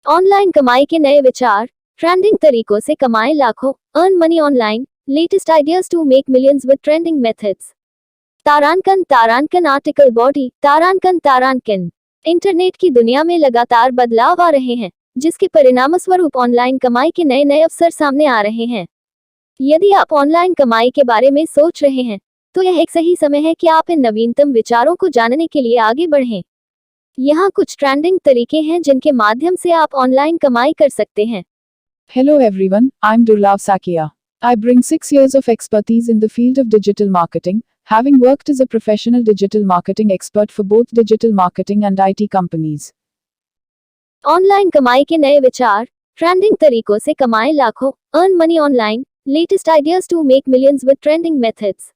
Online कमाई के नए विचार, ट्रेंडिंग तरीकों से कमाएं लाखों, earn money online, latest ideas to make millions with trending methods. तारांकन आर्टिकल बॉडी, तारांकन। इंटरनेट की दुनिया में लगातार बदलाव आ रहे हैं, जिसके परिणामस्वरूप ऑनलाइन कमाई के नए नए अवसर सामने आ रहे हैं। यदि आप ऑनलाइन कमाई के बारे में सोच रहे हैं, तो यह एक सही समय है कि आप इन नवीनतम विचारों को जानने के लिए आगे बढ़ें। यहाँ कुछ ट्रेंडिंग तरीके हैं जिनके माध्यम से आप ऑनलाइन कमाई कर सकते हैं। Hello everyone, I'm Durlav Sakia. I bring 6 years of expertise in the field of digital marketing, having worked as a professional digital marketing expert for both digital marketing and IT companies. Online कमाई के नए विचार, trending तरीकों से कमाएं लाखों, earn money online, latest ideas to make millions with trending methods.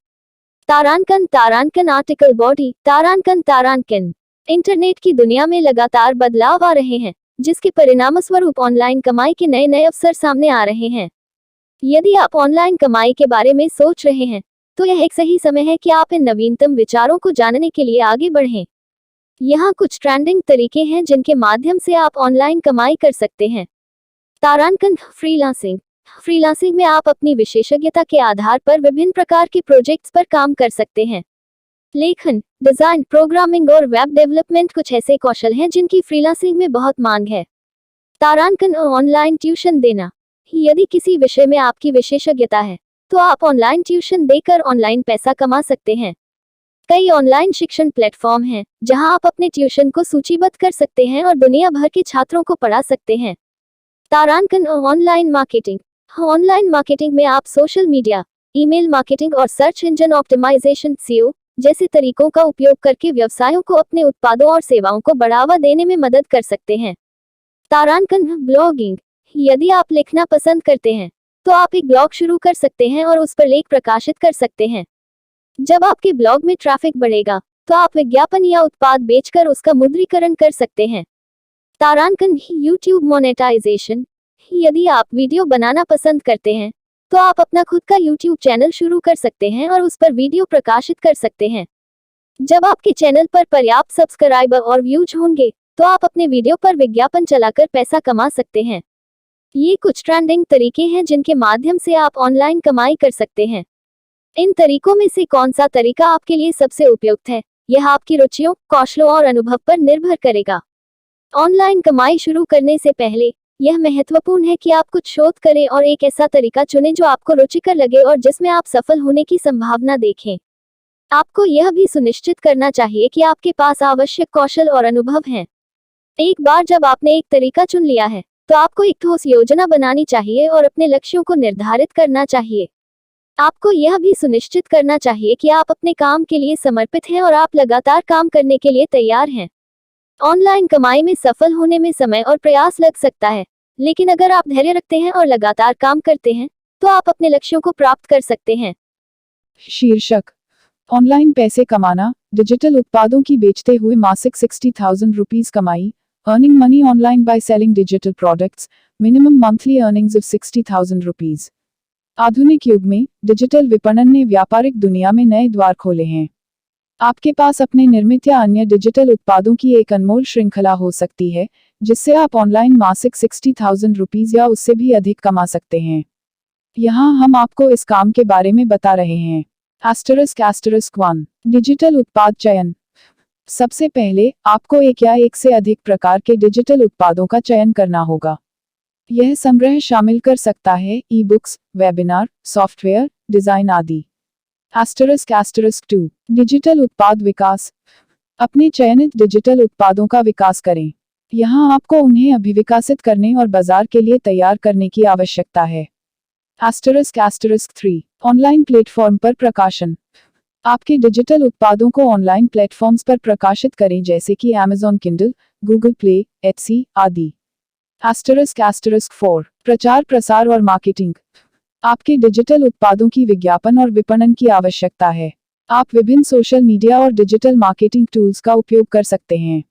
तारांकन article body, तारांकन। इंटरनेट की दुनिया में लगातार बदलाव आ रहे हैं, जिसके परिणामस्वरूप ऑनलाइन कमाई के नए नए अवसर सामने आ रहे हैं। यदि आप ऑनलाइन कमाई के बारे में सोच रहे हैं, तो यह एक सही समय है कि आप इन नवीनतम विचारों को जानने के लिए आगे बढ़ें। यहाँ कुछ ट्रेंडिंग तरीके हैं जिनके माध्यम से आप ऑनलाइन कमाई कर सकते हैं। तारांकन फ्रीलांसिंग में आप अपनी विशेषज्ञता के आधार पर विभिन्न प्रकार के प्रोजेक्ट्स पर काम कर सकते हैं। लेखन, डिजाइन, प्रोग्रामिंग और वेब डेवलपमेंट कुछ ऐसे कौशल हैं जिनकी फ्रीलांसिंग में बहुत मांग है। तारांकन ऑनलाइन ट्यूशन देना, यदि किसी विषय में आपकी विशेषज्ञता है, तो आप ऑनलाइन ट्यूशन देकर ऑनलाइन पैसा कमा सकते हैं। कई ऑनलाइन शिक्षण प्लेटफॉर्म हैं जहां आप अपने ट्यूशन को सूचीबद्ध कर सकते हैं और दुनिया भर के छात्रों को पढ़ा सकते हैं। तारांकन ऑनलाइन मार्केटिंग में आप सोशल मीडिया, ईमेल मार्केटिंग और सर्च इंजन ऑप्टिमाइजेशन (SEO) जैसे तरीकों का उपयोग करके व्यवसायों को अपने उत्पादों और सेवाओं को बढ़ावा देने में मदद कर सकते हैं। तारांकन ब्लॉगिंग, यदि आप लिखना पसंद करते हैं, तो आप एक ब्लॉग शुरू कर सकते हैं और उस पर लेख प्रकाशित कर सकते हैं। जब आपके ब्लॉग में ट्रैफिक बढ़ेगा, तो आप विज्ञापन या उत्पाद बेचकर उसका मुद्रीकरण कर सकते हैं। तारांकन यूट्यूब मोनेटाइजेशन, यदि आप वीडियो बनाना पसंद करते हैं, तो आप अपना खुद का YouTube चैनल शुरू कर सकते हैं और उस पर वीडियो प्रकाशित कर सकते हैं। जब आपके चैनल पर पर्याप्त सब्सक्राइबर और व्यूज होंगे, तो आप अपने वीडियो पर विज्ञापन चलाकर पैसा कमा सकते हैं। ये कुछ ट्रेंडिंग तरीके हैं जिनके माध्यम से आप ऑनलाइन कमाई कर सकते हैं। इन तरीकों में से कौन सा तरीका आपके लिए सबसे उपयुक्त है, यह आपकी रुचियों, कौशलों और अनुभव पर निर्भर करेगा। ऑनलाइन कमाई शुरू करने से पहले यह महत्वपूर्ण है कि आप कुछ शोध करें और एक ऐसा तरीका चुनें जो आपको रुचिकर लगे और जिसमें आप सफल होने की संभावना देखें। आपको यह भी सुनिश्चित करना चाहिए कि आपके पास आवश्यक कौशल और अनुभव हैं। एक बार जब आपने एक तरीका चुन लिया है, तो आपको एक ठोस योजना बनानी चाहिए और अपने लक्ष्यों को निर्धारित करना चाहिए। आपको यह भी सुनिश्चित करना चाहिए कि आप अपने काम के लिए समर्पित हैं और आप लगातार काम करने के लिए तैयार हैं। ऑनलाइन कमाई में सफल होने में समय और प्रयास लग सकता है, लेकिन अगर आप धैर्य रखते हैं और लगातार काम करते हैं, तो आप अपने लक्ष्यों को प्राप्त कर सकते हैं। शीर्षक: ऑनलाइन पैसे कमाना, डिजिटल उत्पादों की बेचते हुए मासिक 60,000 रुपीस कमाई, earning money online by selling digital products, minimum monthly earnings of 60,000 rupees. आधुनिक युग में डिजिटल विपणन ने व्यापारिक दुनिया में नए द्वार खोले हैं। आपके पास अपने निर्मित या अन्य डिजिटल उत्पादों की एक अनमोल श्रृंखला हो सकती है, जिससे आप ऑनलाइन मासिक 60,000 रुपीस या उससे भी अधिक कमा सकते हैं। यहाँ हम आपको इस काम के बारे में बता रहे हैं। **1 डिजिटल उत्पाद चयन। सबसे पहले आपको एक या एक से अधिक प्रकार के डिजिटल उत्पादों का चयन करना होगा। यह संग्रह शामिल कर सकता है e books, webinar, software, design आदि। *2 डिजिटल उत्पाद विकास। अपने चयनित डिजिटल उत्पादों का विकास करें। यहाँ आपको उन्हें अभिविकासित करने और बाजार के लिए तैयार करने की आवश्यकता है। *3 ऑनलाइन प्लेटफॉर्म पर प्रकाशन। आपके डिजिटल उत्पादों को ऑनलाइन प्लेटफॉर्म्स पर प्रकाशित करें, जैसे कि Amazon Kindle, Google Play, Etsy आदि। *4 प्रचार प्रसार और मार्केटिंग। आपके डिजिटल उत्पादों की विज्ञापन और विपणन की आवश्यकता है। आप विभिन्न सोशल मीडिया और डिजिटल मार्केटिंग टूल्स का उपयोग कर सकते हैं।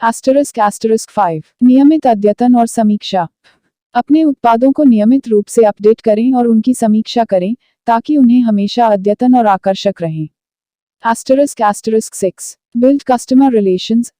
*5 नियमित अद्यतन और समीक्षा। अपने उत्पादों को नियमित रूप से अपडेट करें और उनकी समीक्षा करें, ताकि उन्हें हमेशा अद्यतन और आकर्षक रहें। *6 build customer relations.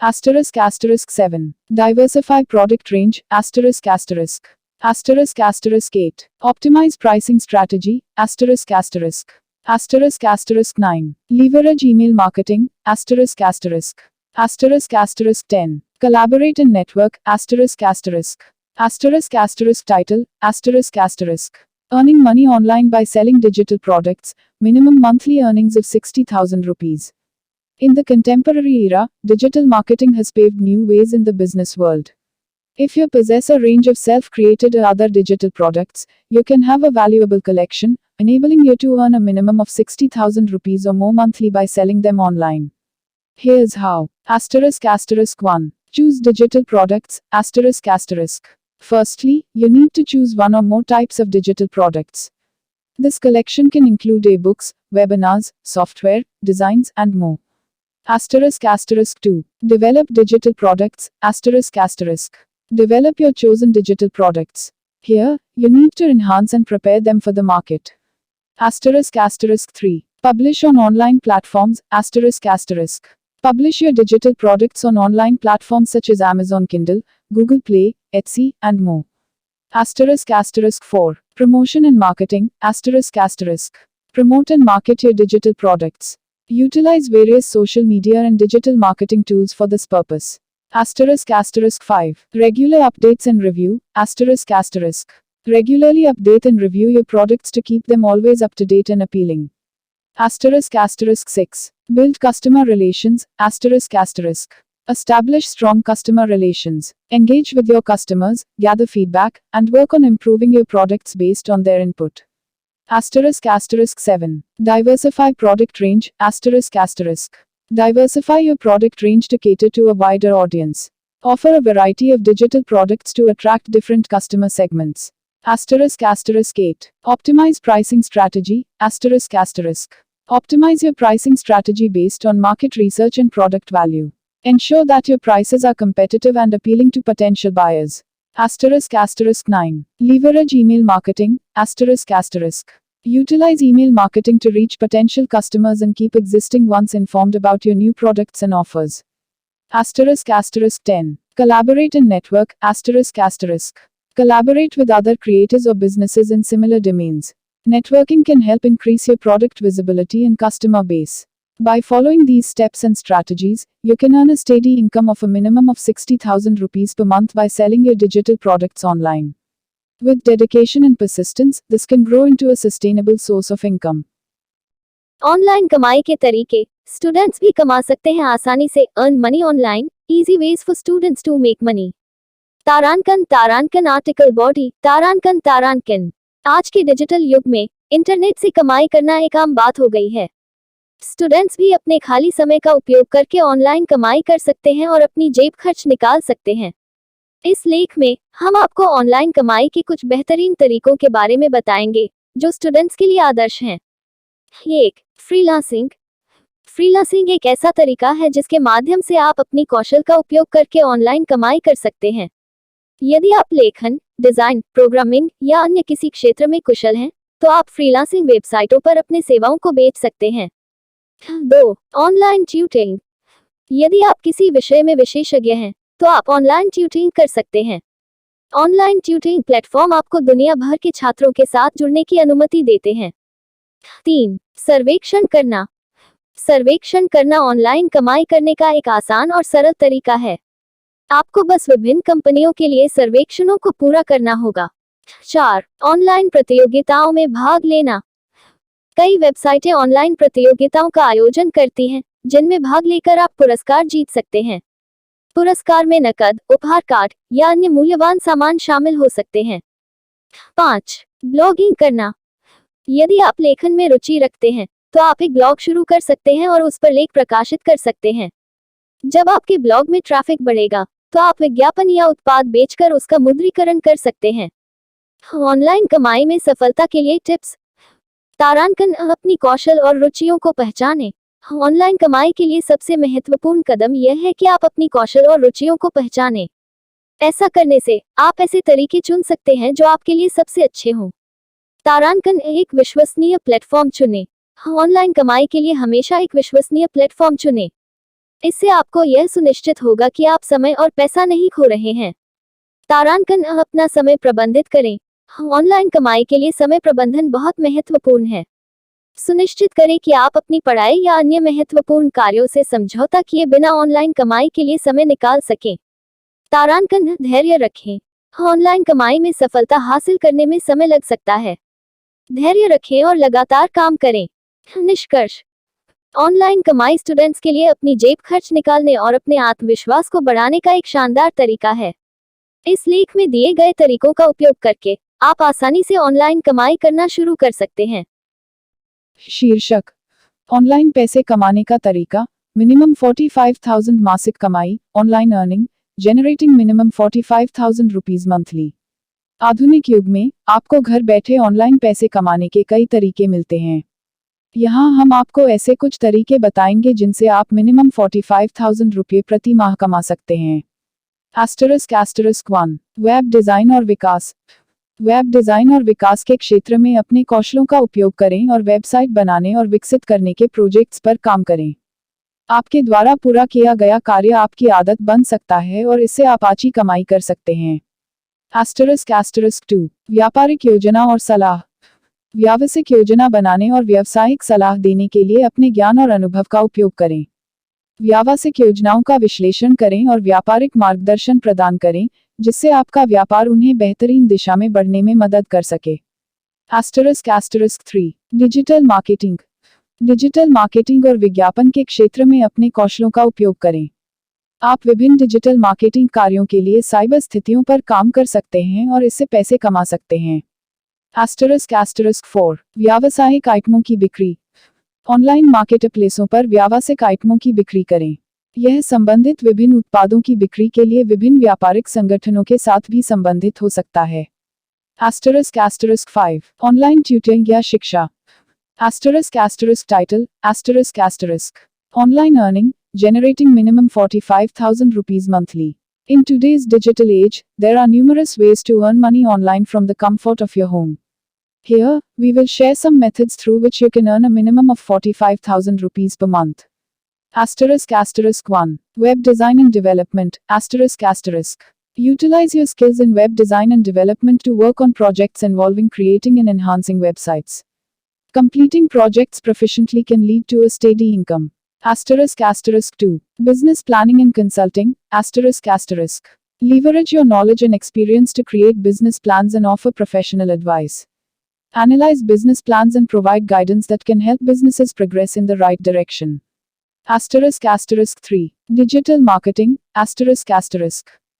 Asterisk asterisk 7. Diversify product range, asterisk asterisk. Asterisk asterisk 8. Optimize pricing strategy, asterisk asterisk. Asterisk asterisk 9. Leverage email marketing, asterisk asterisk. Asterisk asterisk 10. Collaborate and network, asterisk asterisk. Asterisk asterisk title, asterisk asterisk. Earning money online by selling digital products, minimum monthly earnings of 60,000 rupees. In the contemporary era, digital marketing has paved new ways in the business world. If you possess a range of self-created or other digital products, you can have a valuable collection, enabling you to earn a minimum of 60,000 rupees or more monthly by selling them online. Here's how. Asterisk asterisk 1. Choose digital products, asterisk asterisk. Firstly, you need to choose one or more types of digital products. This collection can include ebooks, webinars, software, designs, and more. Asterisk asterisk 2. Develop digital products, asterisk asterisk. Develop your chosen digital products. Here, you need to enhance and prepare them for the market. Asterisk asterisk 3. Publish on online platforms, asterisk asterisk. Publish your digital products on online platforms such as Amazon Kindle, Google Play, Etsy, and more. Asterisk asterisk 4. Promotion and marketing, asterisk asterisk. Promote and market your digital products. Utilize various social media and digital marketing tools for this purpose. Asterisk asterisk 5. Regular updates and review, asterisk asterisk. Regularly update and review your products to keep them always up to date and appealing. Asterisk asterisk 6. Build customer relations, asterisk asterisk. Establish strong customer relations. Engage with your customers, gather feedback, and work on improving your products based on their input. Asterisk asterisk 7. Diversify product range, asterisk asterisk. Diversify your product range to cater to a wider audience. Offer a variety of digital products to attract different customer segments. Asterisk asterisk 8. Optimize pricing strategy, asterisk asterisk. Optimize your pricing strategy based on market research and product value. Ensure that your prices are competitive and appealing to potential buyers. Asterisk asterisk 9. Leverage email marketing, asterisk asterisk. Utilize email marketing to reach potential customers and keep existing ones informed about your new products and offers. Asterisk asterisk 10. Collaborate and network, asterisk asterisk. Collaborate with other creators or businesses in similar domains. Networking can help increase your product visibility and customer base. By following these steps and strategies, you can earn a steady income of a minimum of 60,000 rupees per month by selling your digital products online. With dedication and persistence, this can grow into a sustainable source of income. Online कमाई के तरीके students भी कमा सकते हैं आसानी से earn money online easy ways for students to make money तारांकन आर्टिकल बॉडी तारांकन आज के डिजिटल युग में इंटरनेट से कमाई करना एक आम बात हो गई है। स्टूडेंट्स भी अपने खाली समय का उपयोग करके ऑनलाइन कमाई कर सकते हैं और अपनी जेब खर्च निकाल सकते हैं। इस लेख में हम आपको ऑनलाइन कमाई के कुछ बेहतरीन तरीकों के बारे में बताएंगे जो स्टूडेंट्स के लिए आदर्श हैं। 1. फ्रीलांसिंग। फ्रीलांसिंग एक ऐसा तरीका है जिसके माध्यम से आप अपनी कौशल का उपयोग करके ऑनलाइन कमाई कर सकते हैं। यदि आप लेखन, डिजाइन, प्रोग्रामिंग या अन्य किसी क्षेत्र में कुशल हैं, तो आप फ्रीलांसिंग वेबसाइटों पर अपने सेवाओं को बेच सकते हैं। 2. Online tutoring. यदि आप किसी विषय में विशेषज्ञ हैं, तो आप ऑनलाइन ट्यूटरिंग कर सकते हैं। ऑनलाइन ट्यूटरिंग प्लेटफॉर्म आपको दुनिया भर के छात्रों के साथ जुड़ने की अनुमति देते हैं। 3. सर्वेक्षण करना। सर्वेक्षण करना ऑनलाइन कमाई करने का एक आसान और सरल तरीका है। आपको बस विभिन्न कंपनियों के लिए सर्वेक्षणों को पूरा करना होगा। 4. ऑनलाइन प्रतियोगिताओं में भाग लेना। कई वेबसाइटें ऑनलाइन प्रतियोगिताओं का आयोजन करती हैं, जिनमें भाग लेकर आप पुरस्कार जीत सकते हैं। पुरस्कार में नकद, उपहार कार्ड या अन्य मूल्यवान सामान शामिल हो सकते हैं। 5. ब्लॉगिंग करना। यदि आप लेखन में रुचि रखते हैं, तो आप एक ब्लॉग शुरू कर सकते हैं और उस पर लेख प्रकाशित कर सकते हैं। जब आपके ब्लॉग में ट्रैफिक बढ़ेगा, तो आप विज्ञापन या उत्पाद बेचकर उसका मुद्रीकरण कर सकते हैं। ऑनलाइन कमाई में सफलता के लिए टिप्स। तारांकन अपनी कौशल और रुचियों को पहचानें। ऑनलाइन कमाई के लिए सबसे महत्वपूर्ण कदम यह है कि आप अपनी कौशल और रुचियों को पहचानें। ऐसा करने से आप ऐसे तरीके चुन सकते हैं जो आपके लिए सबसे अच्छे हों। तारांकन एक विश्वसनीय प्लेटफॉर्म चुनें। ऑनलाइन कमाई के लिए हमेशा एक विश्वसनीय प्लेटफॉर्म चुनें। इससे आपको यह सुनिश्चित होगा कि आप समय और पैसा नहीं खो रहे हैं। तारांकन अपना समय प्रबंधित करें। ऑनलाइन कमाई के लिए समय प्रबंधन बहुत महत्वपूर्ण है। सुनिश्चित करें कि आप अपनी पढ़ाई या अन्य महत्वपूर्ण कार्यों से समझौता किए बिना ऑनलाइन कमाई के लिए समय निकाल सकें। तारांकन धैर्य रखें। ऑनलाइन कमाई में सफलता हासिल करने में समय लग सकता है। धैर्य रखें और लगातार काम करें। निष्कर्ष, ऑनलाइन कमाई स्टूडेंट्स के लिए अपनी जेब खर्च निकालने और अपने आत्मविश्वास को बढ़ाने का एक शानदार तरीका है। इस लेख में दिए गए तरीकों का उपयोग करके आप आसानी से ऑनलाइन कमाई करना शुरू कर सकते हैं। शीर्षक, ऑनलाइन पैसे कमाने का तरीका, मिनिमम 45,000 मासिक कमाई, online earning, generating minimum 45,000 rupees monthly. आधुनिक युग में आपको घर बैठे ऑनलाइन पैसे कमाने के कई तरीके मिलते हैं। यहाँ हम आपको ऐसे कुछ तरीके बताएंगे जिनसे आप मिनिमम 45,000 रुपये प्रति माह कमा सकते हैं। ***1 वेब डिज़ाइन और विकास। वेब डिज़ाइन और विकास के क्षेत्र में अपने कौशलों का उपयोग करें और वेबसाइट बनाने और विकसित करने के प्रोजेक्ट्स पर काम करें। आपके द्वारा पूरा किया गया कार्य आपकी आदत बन सकता है और इससे आप अच्छी कमाई कर सकते हैं। ***2 व्यापारिक योजना और सलाह। व्यावसायिक योजना बनाने और व्यावसायिक सलाह देने के लिए अपने ज्ञान और अनुभव का उपयोग करें। व्यावसायिक योजनाओं का विश्लेषण करें और व्यापारिक मार्गदर्शन प्रदान करें, जिससे आपका व्यापार उन्हें बेहतरीन दिशा में बढ़ने में मदद कर सके। ***3 डिजिटल मार्केटिंग। डिजिटल मार्केटिंग और विज्ञापन के क्षेत्र में अपने कौशलों का उपयोग करें। आप विभिन्न डिजिटल मार्केटिंग कार्यों के लिए साइबर स्थितियों पर काम कर सकते हैं और इससे पैसे कमा सकते हैं। ***4 व्यावसायिक आइटमों की बिक्री। ऑनलाइन मार्केटप्लेसों पर व्यावसायिक आइटमों की बिक्री करें। यह संबंधित विभिन्न उत्पादों की बिक्री के लिए विभिन्न व्यापारिक संगठनों के साथ भी संबंधित हो सकता है। ***5 ऑनलाइन ट्यूटरिंग या शिक्षा। Title, online earning, generating minimum 45,000 rupees monthly. In today's digital age, there are numerous ways to earn money online from the comfort of your home. Here, we will share some methods through which you can earn a minimum of 45,000 rupees per month. ***1 Web design and development. Utilize your skills in web design and development to work on projects involving creating and enhancing websites. Completing projects proficiently can lead to a steady income. ***2 Business planning and consulting. Leverage your knowledge and experience to create business plans and offer professional advice. Analyze business plans and provide guidance that can help businesses progress in the right direction. ***3 Digital marketing.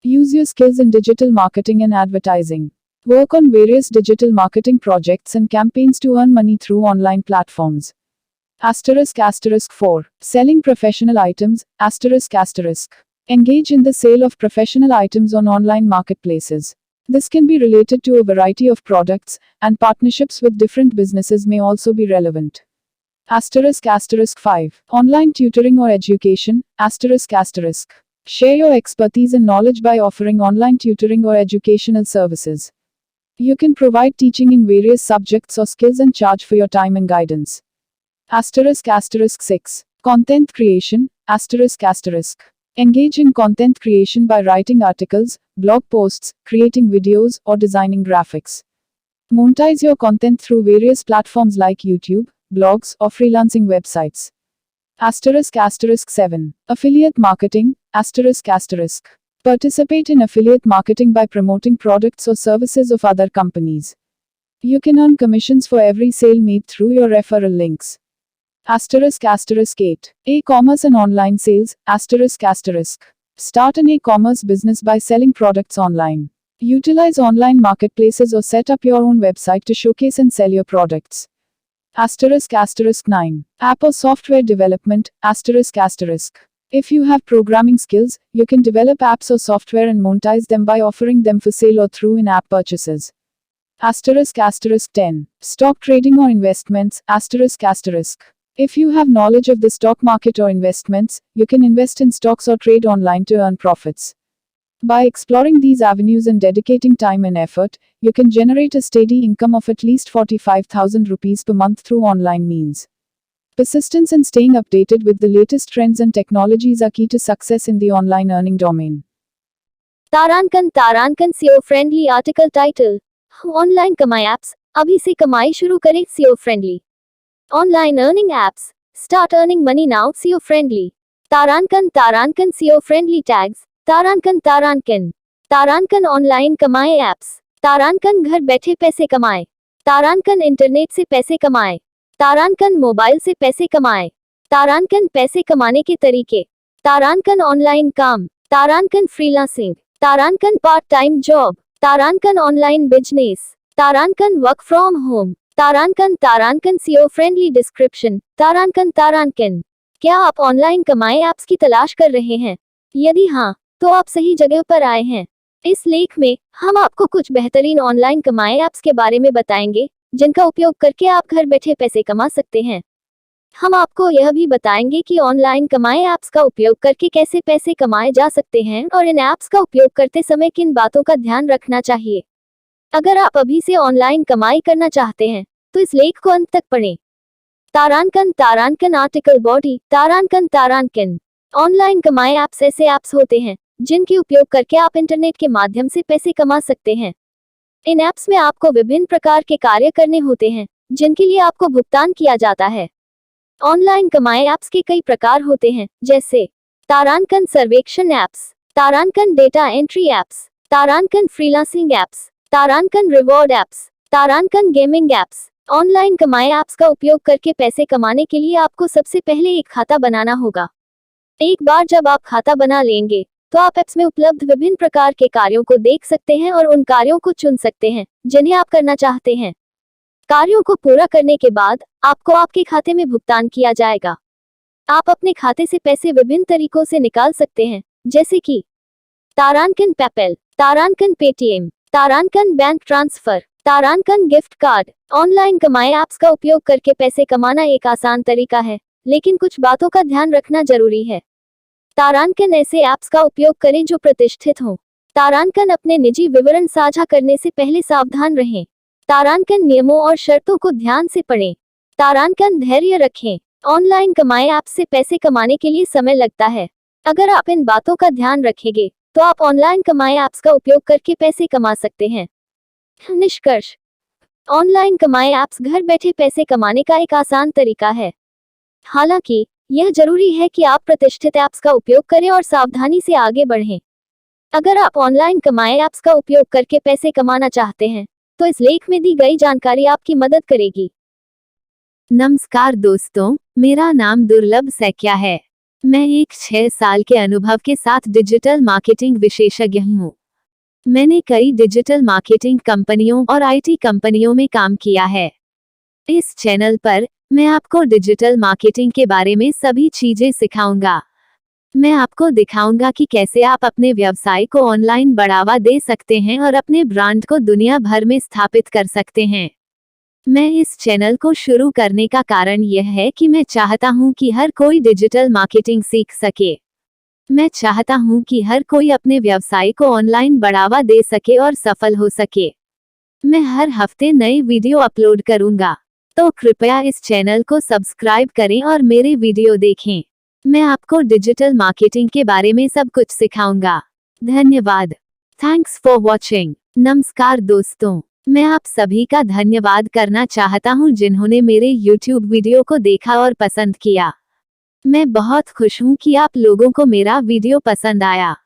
Use your skills in digital marketing and advertising. Work on various digital marketing projects and campaigns to earn money through online platforms. ***4 Selling professional items. Engage in the sale of professional items on online marketplaces. This can be related to a variety of products, and partnerships with different businesses may also be relevant. **5 Online tutoring or education. Share your expertise and knowledge by offering online tutoring or educational services. You can provide teaching in various subjects or skills and charge for your time and guidance. **6 Content creation. Engage in content creation by writing articles, blog posts, creating videos, or designing graphics. Monetize your content through various platforms like YouTube, blogs, or freelancing websites. **7 Affiliate marketing. Participate in affiliate marketing by promoting products or services of other companies. You can earn commissions for every sale made through your referral links. **8 E-commerce and online sales. Start an e-commerce business by selling products online. Utilize online marketplaces or set up your own website to showcase and sell your products. **9 App or software development. If you have programming skills, you can develop apps or software and monetize them by offering them for sale or through in-app purchases. **10 Stock trading or investments. If you have knowledge of the stock market or investments, you can invest in stocks or trade online to earn profits. By exploring these avenues and dedicating time and effort, you can generate a steady income of at least 45,000 rupees per month through online means. Persistence and staying updated with the latest trends and technologies are key to success in the online earning domain. तारांकन SEO friendly article title. Online कमाई apps, अभी से कमाई शुरू करें SEO friendly. Online earning apps, start earning money now SEO friendly. तारांकन SEO friendly tags. तारांकन online कमाई एप्स। तारांकन घर बैठे पैसे कमाए। तारांकन इंटरनेट से पैसे कमाए। तारांकन मोबाइल से पैसे कमाए। तारांकन पैसे कमाने के तरीके। तारांकन ऑनलाइन काम। तारांकन फ्रीलांसिंग। तारांकन पार्ट टाइम जॉब। तारांकन ऑनलाइन बिजनेस। तारांकन वर्क फ्रॉम होम। तारांकन SEO फ्रेंडली डिस्क्रिप्शन। तारांकन। क्या आप ऑनलाइन कमाई ऐप्स की तलाश कर रहे हैं? यदि हाँ, तो आप सही जगह पर आए हैं। इस लेख में हम आपको कुछ बेहतरीन ऑनलाइन कमाई ऐप्स के बारे में बताएंगे, जिनका उपयोग करके आप घर बैठे पैसे कमा सकते हैं। हम आपको यह भी बताएंगे कि ऑनलाइन कमाई ऐप्स का उपयोग करके कैसे पैसे कमाए जा सकते हैं और इन ऐप्स का उपयोग करते समय किन बातों का ध्यान रखना चाहिए। अगर आप अभी से ऑनलाइन कमाई करना चाहते हैं, तो इस लेख को अंत तक पढ़ें। तारांकन आर्टिकल बॉडी। तारांकन ऑनलाइन कमाई ऐप्स ऐसे ऐप्स होते हैं जिनके उपयोग करके आप इंटरनेट के माध्यम से पैसे कमा सकते हैं। इन ऐप्स में आपको विभिन्न प्रकार के कार्य करने होते हैं, जिनके लिए आपको भुगतान किया जाता है। ऑनलाइन कमाई ऐप्स के कई प्रकार होते हैं, जैसे तारांकन सर्वेक्षण ऐप्स, तारांकन डेटा एंट्री ऐप्स, तारांकन फ्रीलांसिंग ऐप्स, तारांकन रिवॉर्ड ऐप्स, तारांकन गेमिंग ऐप्स। ऑनलाइन कमाई ऐप्स का उपयोग करके पैसे कमाने के लिए आपको सबसे पहले एक खाता बनाना होगा। एक बार जब आप खाता बना लेंगे, तो आप ऐप्स में उपलब्ध विभिन्न प्रकार के कार्यों को देख सकते हैं और उन कार्यों को चुन सकते हैं जिन्हें आप करना चाहते हैं। कार्यों को पूरा करने के बाद आपको आपके खाते में भुगतान किया जाएगा। आप अपने खाते से पैसे विभिन्न तरीकों से निकाल सकते हैं, जैसे कि तारांकन पेपैल, तारांकन पेटीएम, तारांकन बैंक ट्रांसफर, तारांकन गिफ्ट कार्ड। ऑनलाइन कमाई ऐप्स का उपयोग करके पैसे कमाना एक आसान तरीका है, लेकिन कुछ बातों का ध्यान रखना जरूरी है। तारांकन ऐसे ऐप्स का उपयोग करें जो प्रतिष्ठित हों। तारांकन अपने निजी विवरण साझा करने से पहले सावधान रहें। तारांकन नियमों और शर्तों को ध्यान से पढ़ें। तारांकन धैर्य रखें। ऑनलाइन कमाई ऐप्स से पैसे कमाने के लिए समय लगता है। अगर आप इन बातों का ध्यान रखेंगे, तो आप ऑनलाइन कमाई ऐप्स का उपयोग करके पैसे कमा सकते हैं। निष्कर्ष: ऑनलाइन कमाई ऐप्स घर बैठे पैसे कमाने का एक आसान तरीका है। हालांकि यह जरूरी है कि आप प्रतिष्ठित ऐप्स का उपयोग करें और सावधानी से आगे बढ़ें। अगर आप ऑनलाइन कमाई ऐप्स का उपयोग करके पैसे कमाना चाहते हैं, तो इस लेख में दी गई जानकारी आपकी मदद करेगी। नमस्कार दोस्तों, मेरा नाम दुर्लभ सैकिया है। मैं एक 6 साल के अनुभव के साथ डिजिटल मार्केटिंग विशेषज्ञ हूँ। मैंने कई डिजिटल मार्केटिंग कंपनियों और IT कंपनियों में काम किया है। इस चैनल पर मैं आपको डिजिटल मार्केटिंग के बारे में सभी चीजें सिखाऊंगा। मैं आपको दिखाऊंगा कि कैसे आप अपने व्यवसाय को ऑनलाइन बढ़ावा दे सकते हैं और अपने ब्रांड को दुनिया भर में स्थापित कर सकते हैं। मैं इस चैनल को शुरू करने का कारण यह है कि मैं चाहता हूं कि हर कोई डिजिटल मार्केटिंग सीख सके। मैं चाहता हूं कि हर कोई अपने व्यवसाय को ऑनलाइन बढ़ावा दे सके और सफल हो सके। मैं हर हफ्ते नए वीडियो अपलोड करूंगा, तो कृपया इस चैनल को सब्सक्राइब करें और मेरे वीडियो देखें। मैं आपको डिजिटल मार्केटिंग के बारे में सब कुछ सिखाऊंगा। धन्यवाद। Thanks for watching. नमस्कार दोस्तों, मैं आप सभी का धन्यवाद करना चाहता हूं जिन्होंने मेरे YouTube वीडियो को देखा और पसंद किया। मैं बहुत खुश हूं कि आप लोगों को मेरा वीडियो पसंद आया।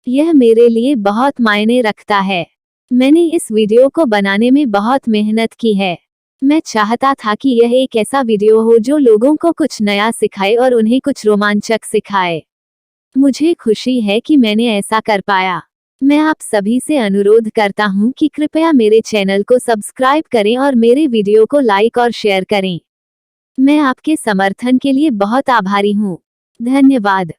यह मेरे लिए बहुत मायने रखता है। मैंने इस वीडियो को बनाने में बहुत मेहनत की है। मैं चाहता था कि यह एक ऐसा वीडियो हो जो लोगों को कुछ नया सिखाए और उन्हें कुछ रोमांचक सिखाए। मुझे खुशी है कि मैंने ऐसा कर पाया। मैं आप सभी से अनुरोध करता हूं कि कृपया मेरे चैनल को सब्सक्राइब करें और मेरे वीडियो को लाइक और शेयर करें। मैं आपके समर्थन के लिए बहुत आभारी हूं। धन्यवाद।